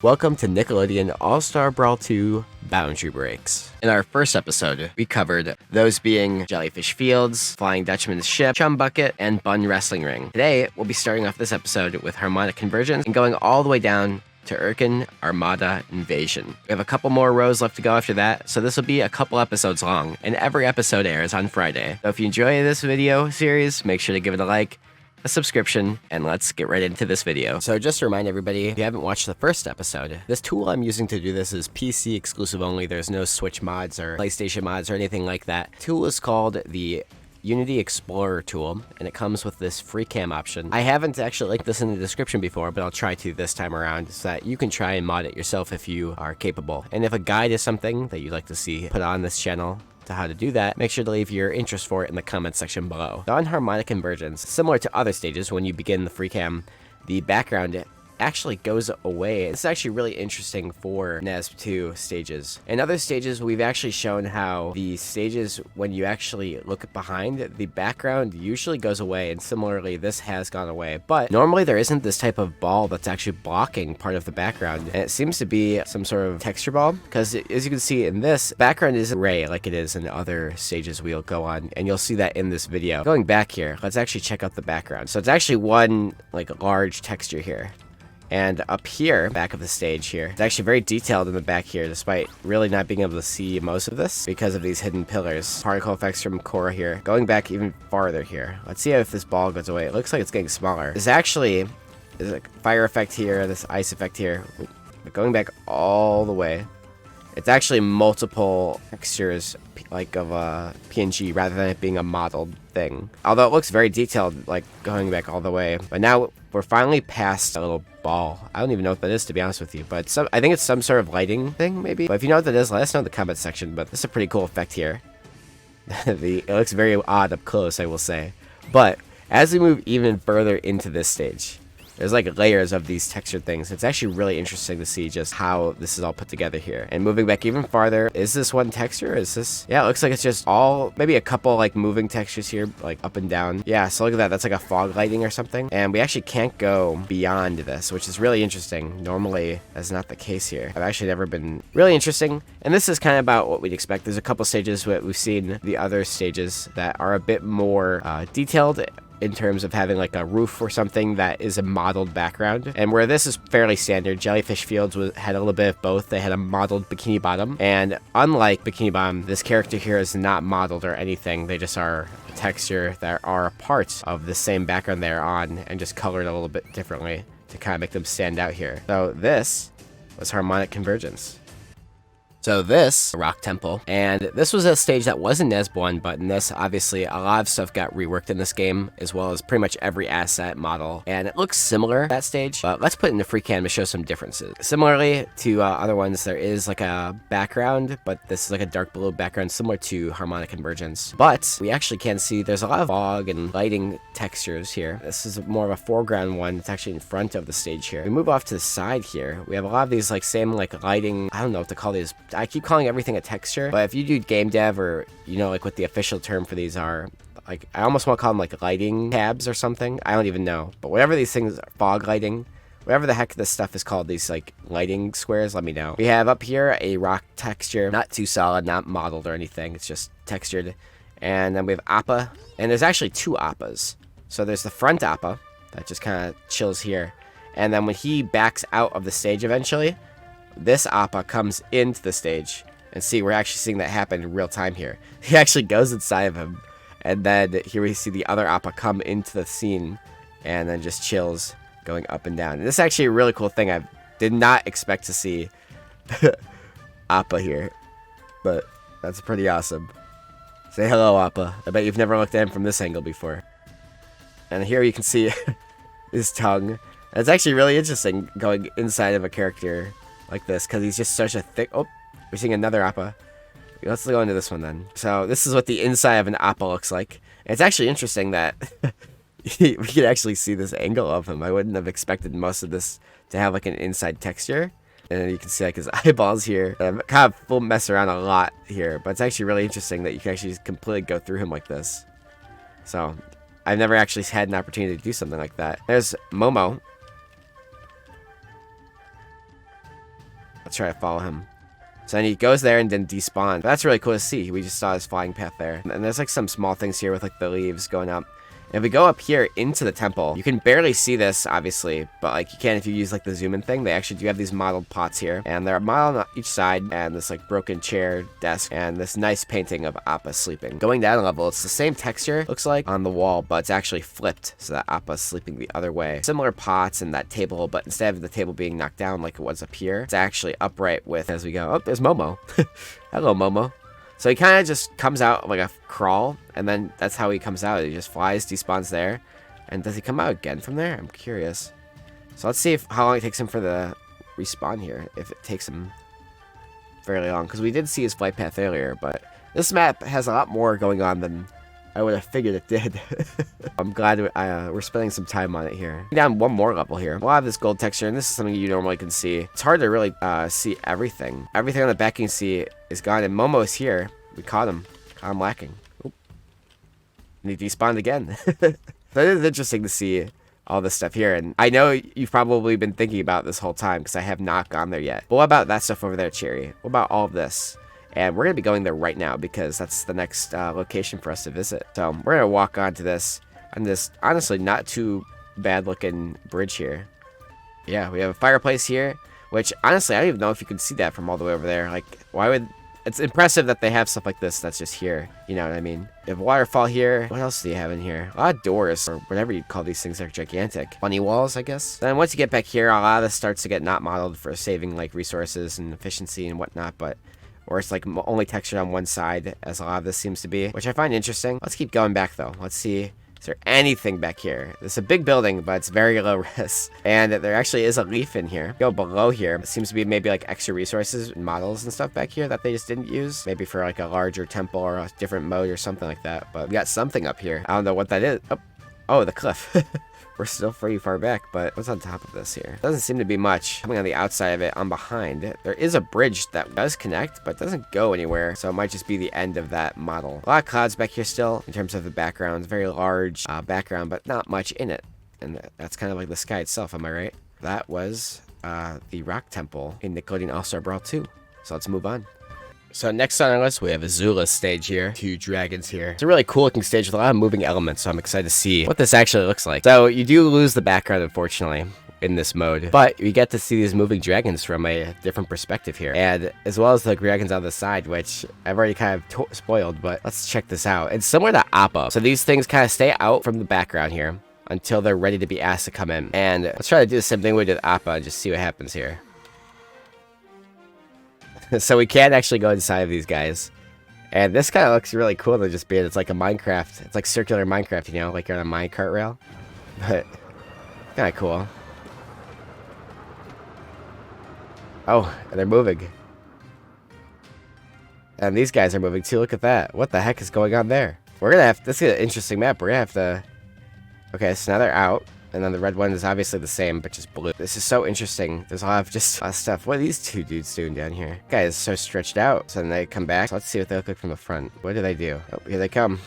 Welcome to Nickelodeon All-Star Brawl 2 Boundary Breaks. In our first episode, we covered those being Jellyfish Fields, Flying Dutchman's Ship, Chum Bucket, and Bun Wrestling Ring. Today, we'll be starting off this episode with Harmonic Convergence and going all the way down to Irken Armada Invasion. We have a couple more rows left to go after that, so this will be a couple episodes long, and every episode airs on Friday. So if you enjoy this video series, make sure to give it a like, a subscription, and let's get right into this video. So just to remind everybody, if you haven't watched the first episode, this tool I'm using to do this is PC exclusive only. There's no Switch mods or PlayStation mods or anything like that. The tool is called the Unity Explorer tool, and it comes with this free cam option. I haven't actually linked this in the description before, but I'll try to this time around so that you can try and mod it yourself if you are capable. And if a guide is something that you'd like to see put on this channel, to how to do that, make sure to leave your interest for it in the comments section below. On Harmonic Convergence, similar to other stages, when you begin the free cam, the background actually goes away. It's actually really interesting for NASB2 stages. In other stages, we've actually shown how the stages, when you actually look behind, the background usually goes away, and similarly, this has gone away. But normally there isn't this type of ball that's actually blocking part of the background, and it seems to be some sort of texture ball, because as you can see in this, background is gray like it is in other stages we'll go on, and you'll see that in this video. Going back here, let's actually check out the background. So it's actually one like large texture here. And up here, back of the stage here, it's actually very detailed in the back here, despite really not being able to see most of this because of these hidden pillars. Particle effects from Korra here. Going back even farther here. Let's see if this ball goes away. It looks like it's getting smaller. There's a fire effect here, this ice effect here. But going back all the way, it's actually multiple textures like of a PNG rather than it being a modeled thing. Although it looks very detailed, like going back all the way. But now we're finally past a little ball. I don't even know what that is, to be honest with you. But I think it's some sort of lighting thing, maybe. But if you know what that is, let us know in the comment section. But this is a pretty cool effect here. It looks very odd up close, I will say. But as we move even further into this stage, there's like layers of these textured things. It's actually really interesting to see just how this is all put together here. And moving back even farther, is this one texture? Is this? Yeah, it looks like it's just all, maybe a couple like moving textures here, like up and down. Yeah, so look at that. That's like a fog lighting or something. And we actually can't go beyond this, which is really interesting. Normally, that's not the case here. I've actually never been really interesting. And this is kind of about what we'd expect. There's a couple stages where we've seen the other stages that are a bit more detailed in terms of having like a roof or something that is a modeled background. And where this is fairly standard, Jellyfish Fields had a little bit of both. They had a modeled Bikini Bottom, and unlike Bikini Bottom, this character here is not modeled or anything. They just are a texture that are parts of the same background they're on and just colored a little bit differently to kind of make them stand out here. So this was Harmonic Convergence. So this, Rock Temple, and this was a stage that was in NASB1, but in this, obviously, a lot of stuff got reworked in this game, as well as pretty much every asset model, and it looks similar, that stage, but let's put it in the free cam to show some differences. Similarly to other ones, there is like a background, but this is like a dark blue background, similar to Harmonic Convergence, but we actually can see there's a lot of fog and lighting textures here. This is more of a foreground one. It's actually in front of the stage here. We move off to the side here. We have a lot of these like same like lighting, I don't know what to call these. I keep calling everything a texture, but if you do game dev or you know like what the official term for these are, like I almost want to call them like lighting tabs or something. I don't even know, but whatever these things are, fog lighting, whatever the heck this stuff is called, these like lighting squares, let me know. We have up here a rock texture, not too solid, not modeled or anything, it's just textured. And then we have Appa, and there's actually two Appas. So there's the front Appa that just kind of chills here, and then when he backs out of the stage eventually, this Appa comes into the stage. And see, we're actually seeing that happen in real time here. He actually goes inside of him, and then here we see the other Appa come into the scene and then just chills going up and down. And this is actually a really cool thing. I did not expect to see Appa here, but that's pretty awesome. Say hello, Appa. I bet you've never looked at him from this angle before. And here you can see his tongue. And it's actually really interesting going inside of a character like this, because he's just such a thick... Oh, we're seeing another Appa. Let's go into this one then. So this is what the inside of an Appa looks like. And it's actually interesting that we can actually see this angle of him. I wouldn't have expected most of this to have like an inside texture. And then you can see like his eyeballs here. I'm kind of full mess around a lot here, but it's actually really interesting that you can actually completely go through him like this. So I've never actually had an opportunity to do something like that. There's Momo. Let's try to follow him. So then he goes there and then despawned. That's really cool to see. We just saw his flying path there. And there's like some small things here with like the leaves going up. If we go up here into the temple, you can barely see this, obviously, but like you can if you use like the zoom in thing. They actually do have these modeled pots here, and they're modeled on each side, and this like broken chair, desk, and this nice painting of Appa sleeping. Going down a level, it's the same texture, looks like, on the wall, but it's actually flipped, so that Appa's sleeping the other way. Similar pots and that table, but instead of the table being knocked down like it was up here, it's actually upright with, as we go, oh, there's Momo. Hello, Momo. So he kind of just comes out like a crawl, and then that's how he comes out. He just flies, despawns there. And does he come out again from there? I'm curious. So let's see how long it takes him for the respawn here, if it takes him fairly long. Because we did see his flight path earlier, but this map has a lot more going on than I would have figured it did. I'm glad we're spending some time on it here. Down one more level here. We'll have this gold texture, and this is something you normally can see. It's hard to really see everything. Everything on the back you can see is gone, and Momo's here. We caught him. Caught him lacking. Oop. And he despawned again. So it is interesting to see all this stuff here, and I know you've probably been thinking about this whole time because I have not gone there yet. But what about that stuff over there, Cherry? What about all of this? And we're going to be going there right now because that's the next location for us to visit. So we're going to walk onto this, on this honestly not too bad looking bridge here. Yeah, we have a fireplace here, which honestly, I don't even know if you can see that from all the way over there. Like, why would... It's impressive that they have stuff like this that's just here. You know what I mean? You have a waterfall here. What else do you have in here? A lot of doors, or whatever you call these things. They're gigantic. Funny walls, I guess. Then once you get back here, a lot of this starts to get not modeled for saving like resources and efficiency and whatnot, but... Or it's like only textured on one side, as a lot of this seems to be, which I find interesting. Let's keep going back though. Let's see, is there anything back here? It's a big building, but it's very low risk. And there actually is a leaf in here. Go below here. It seems to be maybe like extra resources and models and stuff back here that they just didn't use. Maybe for like a larger temple or a different mode or something like that. But we got something up here. I don't know what that is. Oh, the cliff. We're still pretty far back, but what's on top of this here? Doesn't seem to be much. Coming on the outside of it, on behind, there is a bridge that does connect, but doesn't go anywhere, so it might just be the end of that model. A lot of clouds back here still, in terms of the background. Very large background, but not much in it. And that's kind of like the sky itself, am I right? That was the rock temple in Nickelodeon All-Star Brawl 2. So let's move on. So next on our list, we have Azula stage here. 2 dragons here. It's a really cool looking stage with a lot of moving elements, so I'm excited to see what this actually looks like. So you do lose the background, unfortunately, in this mode, but you get to see these moving dragons from a different perspective here, and as well as the dragons on the side, which I've already kind of spoiled, but let's check this out. It's similar to Appa. So these things kind of stay out from the background here until they're ready to be asked to come in. And let's try to do the same thing we did with Appa and just see what happens here. So we can actually go inside of these guys. And this kind of looks really cool to just be, it's like a Minecraft. It's like circular Minecraft, you know, like you're on a minecart rail. But kind of cool. Oh, and they're moving. And these guys are moving too. Look at that. What the heck is going on there? We're going to have, this is an interesting map. We're going to have to, okay, so now they're out. And then the red one is obviously the same, but just blue. This is so interesting. There's a lot of just stuff. What are these 2 dudes doing down here? Guy is so stretched out. So then they come back. So let's see what they look like from the front. What do they do? Oh, here they come.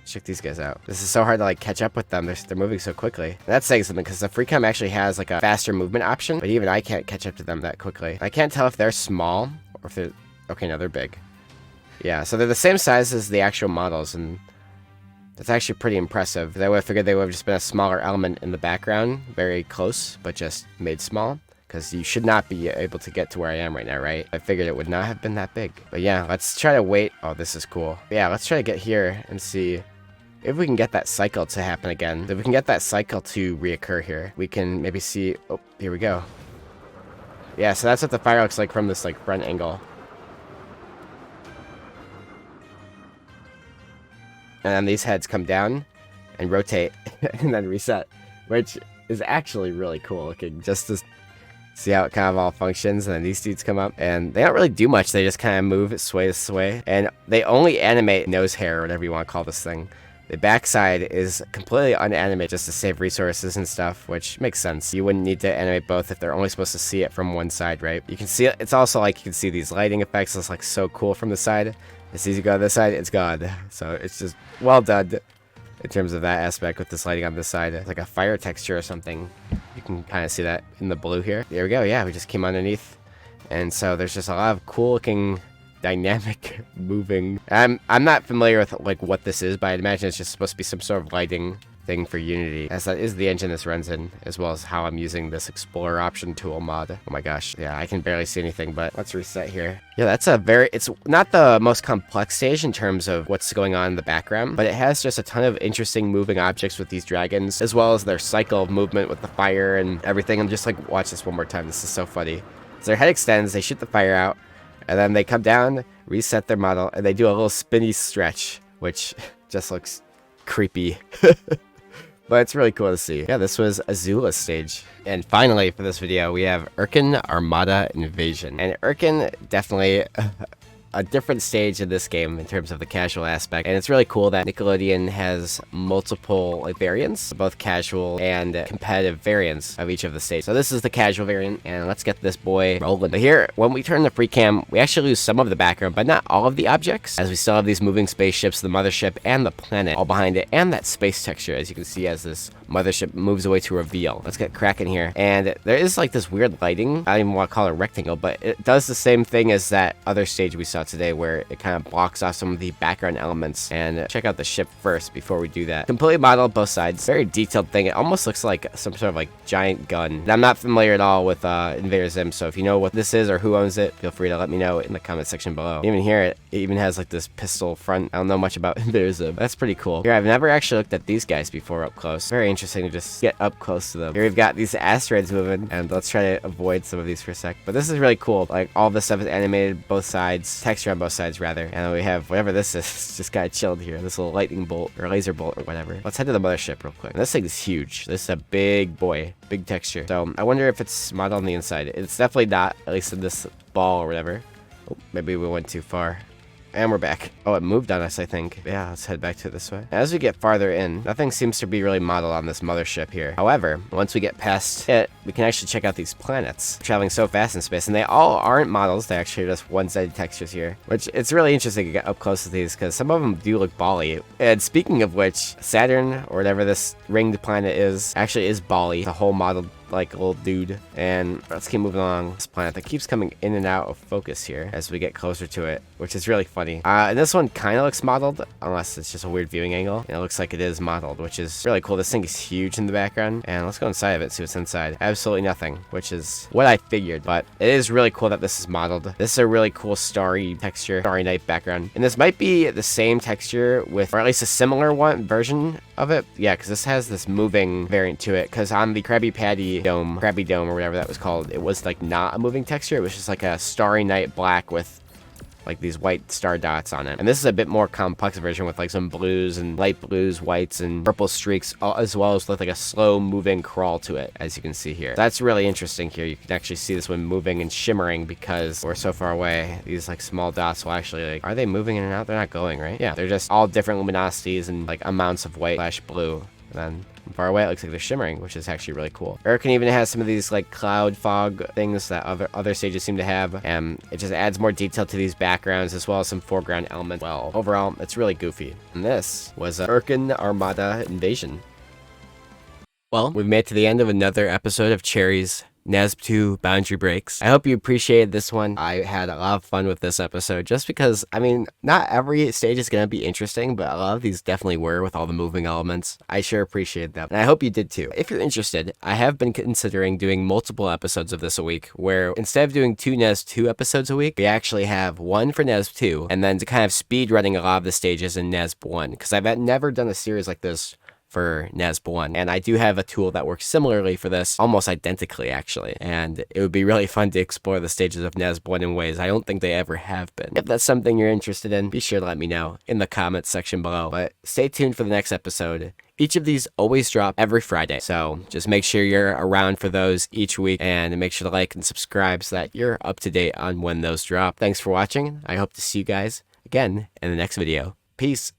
Check these guys out. This is so hard to like catch up with them. They're moving so quickly. And that's saying something because the Freecam actually has like a faster movement option, but even I can't catch up to them that quickly. I can't tell if they're small or if they're, okay, no, they're big. Yeah, so they're the same size as the actual models, and that's actually pretty impressive. They would have figured they would have just been a smaller element in the background, very close, but just made small. Because you should not be able to get to where I am right now, right? I figured it would not have been that big. But yeah, let's try to wait. Oh, this is cool. But yeah, let's try to get here and see if we can get that cycle to happen again. If we can get that cycle to reoccur here, we can maybe see... Oh, here we go. Yeah, so that's what the fire looks like from this like front angle. And then these heads come down and rotate and then reset, which is actually really cool looking. Just to see how it kind of all functions. And then these dudes come up and they don't really do much. They just kind of move sway to sway. And they only animate nose hair or whatever you want to call this thing. The backside is completely unanimated just to save resources and stuff, which makes sense. You wouldn't need to animate both if they're only supposed to see it from one side, right? You can see it. It's also like you can see these lighting effects. It's like so cool from the side. As soon as you go to this side, it's gone. So it's just well done in terms of that aspect with this lighting on this side. It's like a fire texture or something. You can kind of see that in the blue here. There we go. Yeah, we just came underneath And so there's just a lot of cool looking dynamic moving. I'm not familiar with like what this is, but I'd imagine it's just supposed to be some sort of lighting thing for Unity, as that is the engine this runs in, as well as how I'm using this Explorer option tool mod. Oh my gosh, yeah, I can barely see anything, but let's reset here. Yeah, that's it's not the most complex stage in terms of what's going on in the background, but it has just a ton of interesting moving objects with these dragons, as well as their cycle of movement with the fire and everything. I'm just like, watch this one more time, this is so funny. So their head extends, they shoot the fire out, and then they come down, reset their model, and they do a little spinny stretch, which just looks creepy. But it's really cool to see. Yeah, this was Azula's stage. And finally, for this video, we have Irken Armada Invasion. And Irken, definitely a different stage in this game in terms of the casual aspect. And it's really cool that Nickelodeon has multiple variants, both casual and competitive variants of each of the stages. So this is the casual variant, and let's get this boy rolling. But here, when we turn the free cam, we actually lose some of the background, but not all of the objects, as we still have these moving spaceships, the mothership, and the planet all behind it, and that space texture, as you can see as this mothership moves away to reveal. Let's get cracking here. And there is like this weird lighting. I don't even want to call it a rectangle, but it does the same thing as that other stage we saw today, where it kind of blocks off some of the background elements. And check out the ship first before we do that. Completely modeled both sides. Very detailed thing. It almost looks like some sort of like giant gun. And I'm not familiar at all with Invader Zim, so if you know what this is or who owns it, feel free to let me know in the comment section below. Even here, it even has like this pistol front. I don't know much about Invader Zim. That's pretty cool. Here, I've never actually looked at these guys before up close. Very interesting to just get up close to them. Here we've got these asteroids moving, and let's try to avoid some of these for a sec. But this is really cool. Like, all this stuff is animated, both sides, texture on both sides rather. And then we have whatever this is. It's just kind of chilled here. This little lightning bolt or laser bolt or whatever. Let's head to the mothership real quick. And this thing is huge. This is a big boy, big texture. So I wonder if it's modeled on the inside. It's definitely not, at least in this ball or whatever. Oh, maybe we went too far. And we're back. Oh, it moved on us, I think. Yeah, let's head back to it this way. As we get farther in, nothing seems to be really modeled on this mothership here. However, once we get past it, we can actually check out these planets. Traveling so fast in space, and they all aren't models. They actually are just one-sided textures here, which it's really interesting to get up close to these, because some of them do look bally. And speaking of which, Saturn, or whatever this ringed planet is, actually is bally. The whole modeled like little dude. And let's keep moving along this planet that keeps coming in and out of focus here as we get closer to it, which is really funny. And this one kind of looks modeled, unless it's just a weird viewing angle, and it looks like it is modeled, which is really cool. This thing is huge in the background, and let's go inside of it, see what's inside. Absolutely nothing, which is what I figured, but it is really cool that this is modeled. This is a really cool starry texture, starry night background, and this might be the same texture with, or at least a similar one version of it. Yeah, because this has this moving variant to it, because on the Krabby Dome or whatever that was called, it was like not a moving texture. It was just like a starry night black with like these white star dots on it. And this is a bit more complex version with like some blues and light blues, whites, and purple streaks, as well as with like a slow moving crawl to it, as you can see here. That's really interesting here. You can actually see this one moving and shimmering because we're so far away. These like small dots will actually like, are they moving in and out? They're not going, right? Yeah, they're just all different luminosities and like amounts of white / blue. And then from far away, it looks like they're shimmering, which is actually really cool. Irken even has some of these like cloud fog things that other stages seem to have, and it just adds more detail to these backgrounds as well as some foreground elements. Well, overall, it's really goofy. And this was Irken Armada Invasion. Well, we've made it to the end of another episode of Cherry's NASB2 Boundary Breaks. I hope you appreciated this one. I had a lot of fun with this episode just because, I mean, not every stage is going to be interesting, but a lot of these definitely were with all the moving elements. I sure appreciate them, and I hope you did too. If you're interested, I have been considering doing multiple episodes of this a week, where instead of doing 2 NASB2 episodes a week, we actually have one for NASB2, and then to kind of speed running a lot of the stages in NASB1, because I've never done a series like this for NASB1, and I do have a tool that works similarly for this, almost identically actually, and it would be really fun to explore the stages of NASB1 in ways I don't think they ever have been. If that's something you're interested in, be sure to let me know in the comments section below, but stay tuned for the next episode. Each of these always drop every Friday, so just make sure you're around for those each week, and make sure to like and subscribe so that you're up to date on when those drop. Thanks for watching. I hope to see you guys again in the next video. Peace.